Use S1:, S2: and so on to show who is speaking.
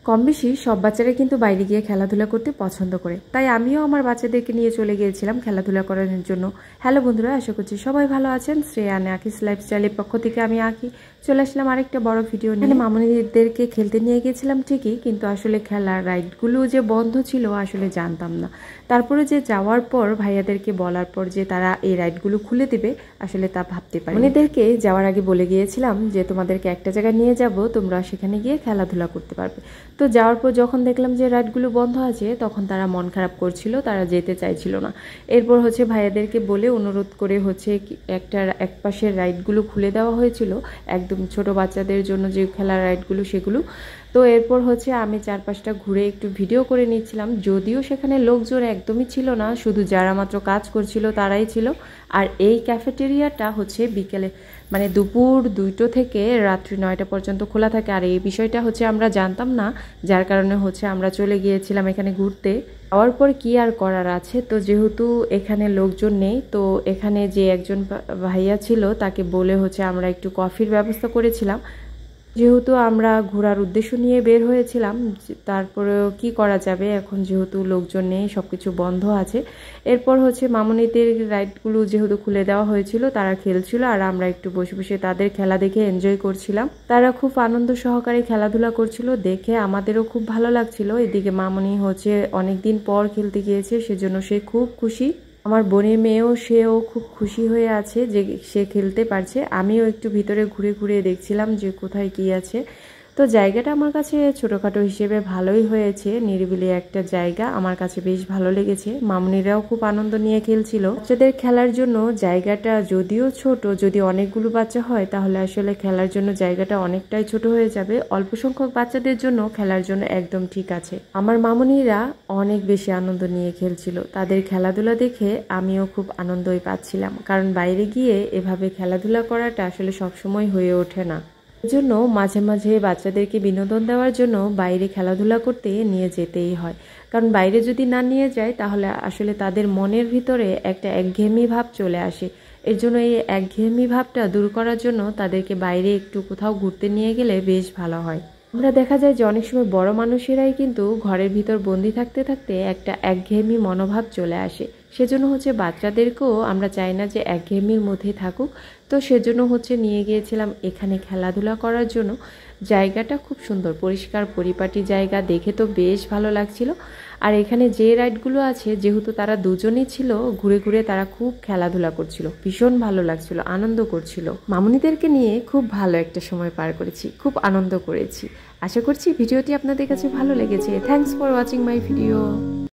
S1: কম বেশি সব বাচ্চারা কিন্তু বাইরে গিয়ে খেলাধুলা করতে পছন্দ করে, তাই আমিও আমার বাচ্চাদেরকে নিয়ে চলে গিয়েছিলাম খেলাধুলা করার জন্য। হ্যালো বন্ধুরা, আশা করছি সবাই ভালো আছেন। শ্রেয়া আকিস লাইফস্টাইলের পক্ষ থেকে আমি আঁকি চলে আসলাম আরেকটা বড় ভিডিও নিয়ে। মামুনিদেরকে খেলতে নিয়ে গেছিলাম ঠিকই, কিন্তু আসলে খেলার রাইডগুলো যে বন্ধ ছিল আসলে জানতাম না। তারপরে যে যাওয়ার পর ভাইয়াদেরকে বলার পর যে তারা এই রাইডগুলো খুলে দেবে, আসলে তা ভাবতে পারি। মামুনিদেরকে যাওয়ার আগে বলে গিয়েছিলাম যে তোমাদেরকে একটা জায়গায় নিয়ে যাব, তোমরা সেখানে গিয়ে খেলাধুলা করতে পারবে। তো যাওয়ার পর যখন দেখলাম যে রাইডগুলো বন্ধ আছে, তখন তারা মন খারাপ করছিল, তারা যেতে চাইছিল না। এরপর ভাইয়াদেরকে বলে অনুরোধ করে এক পাশের রাইডগুলো খুলে দেওয়া হয়েছিল, একদম ছোট বাচ্চাদের জন্য যে খেলার রাইডগুলো সেগুলো। তো এরপর আমি চারপাশটা ঘুরে একটু ভিডিও করে নিচ্ছিলাম, যদিও সেখানে লোকজন একদমই ছিল না, শুধু যারা মাত্র কাজ করছিল তারাই ছিল। আর এই ক্যাফেটেরিয়াটা বিকেলে মানে দুপুর 2টো থেকে রাত্রি 9টা পর্যন্ত খোলা থাকে। আর এই বিষয়টা আমরা জানতাম না, যার কারণে আমরা চলে গিয়েছিলাম এখানে ঘুরতে। যাওয়ার পর কি আর করার আছে, তো যেহেতু এখানে লোকজন নেই, তো এখানে যে একজন ভাইয়া ছিল তাকে বলে আমরা একটু কফির ব্যবস্থা করেছিলাম। যেহেতু আমরা ঘোরার উদ্দেশ্য নিয়ে বের হয়েছিলাম, তারপরেও কি করা যাবে, এখন যেহেতু লোকজন নেই, সব কিছু বন্ধ আছে। এরপর মামুনিদের রাইডগুলো যেহেতু খুলে দেওয়া হয়েছিল, তারা খেলছিল আর আমরা একটু বসে বসে তাদের খেলা দেখে এনজয় করছিলাম। তারা খুব আনন্দ সহকারে খেলাধুলা করছিল, দেখে আমাদেরও খুব ভালো লাগছিল। এদিকে মামুনি অনেকদিন পর খেলতে গিয়েছে, সেজন্য সে খুব খুশি। আমার বোনের মেয়েও সেও খুব খুশি হয়ে আছে যে সে খেলতে পারছে। আমিও একটু ভিতরে ঘুরে ঘুরে দেখছিলাম যে কোথায় কি আছে। তো জায়গাটা আমার কাছে ছোটোখাটো হিসেবে ভালোই হয়েছে, নিরিবিলি একটা জায়গা, আমার কাছে বেশ ভালো লেগেছে। মামুনিরাও খুব আনন্দ নিয়ে খেলছিল। বাচ্চাদের খেলার জন্য জায়গাটা যদিও ছোট, যদি অনেকগুলো বাচ্চা হয় তাহলে আসলে খেলার জন্য জায়গাটা অনেকটাই ছোট হয়ে যাবে। অল্প সংখ্যক বাচ্চাদের জন্য খেলার জন্য একদম ঠিক আছে। আমার মামুনিরা অনেক বেশি আনন্দ নিয়ে খেলছিল, তাদের খেলাধুলা দেখে আমিও খুব আনন্দই পাচ্ছিলাম, কারণ বাইরে গিয়ে এভাবে খেলাধুলা করাটা আসলে সবসময় হয়ে ওঠে না। এজন্য মাঝে মাঝে বাচ্চাদেরকে বিনোদন দেওয়ার জন্য বাইরে খেলাধুলা করতে নিয়ে যেতেই হয়, কারণ বাইরে যদি না নিয়ে যায় তাহলে আসলে তাদের মনের ভিতরে একটা একঘেয়েমি ভাব চলে আসে। এর জন্য এই একঘেয়েমি ভাবটা দূর করার জন্য তাদেরকে বাইরে একটু কোথাও ঘুরতে নিয়ে গেলে বেশ ভালো হয়। আমরা দেখা যায় যে অনেক সময় বড় মানুষেরাই কিন্তু ঘরের ভিতর বন্দি থাকতে থাকতে একটা একঘেয়েমি মনোভাব চলে আসে। সেজন্য বাচ্চাদেরকেও আমরা চাই না যে একঘেয়েমির মধ্যে থাকুক। তো সেজন্য নিয়ে গিয়েছিলাম এখানে খেলাধুলা করার জন্য। জায়গাটা খুব সুন্দর, পরিষ্কার পরিপাটি জায়গা, দেখে তো বেশ ভালো লাগছিল। আর এখানে যে রাইডগুলো আছে, যেহেতু তারা দুজনেই ছিল, ঘুরে ঘুরে তারা খুব খেলাধুলা করছিল, ভীষণ ভালো লাগছিল, আনন্দ করছিল। মামুনিদেরকে নিয়ে খুব ভালো একটা সময় পার করেছি, খুব আনন্দ করেছি। আশা করছি ভিডিওটি আপনাদের কাছে ভালো লেগেছে। Thanks for watching my video.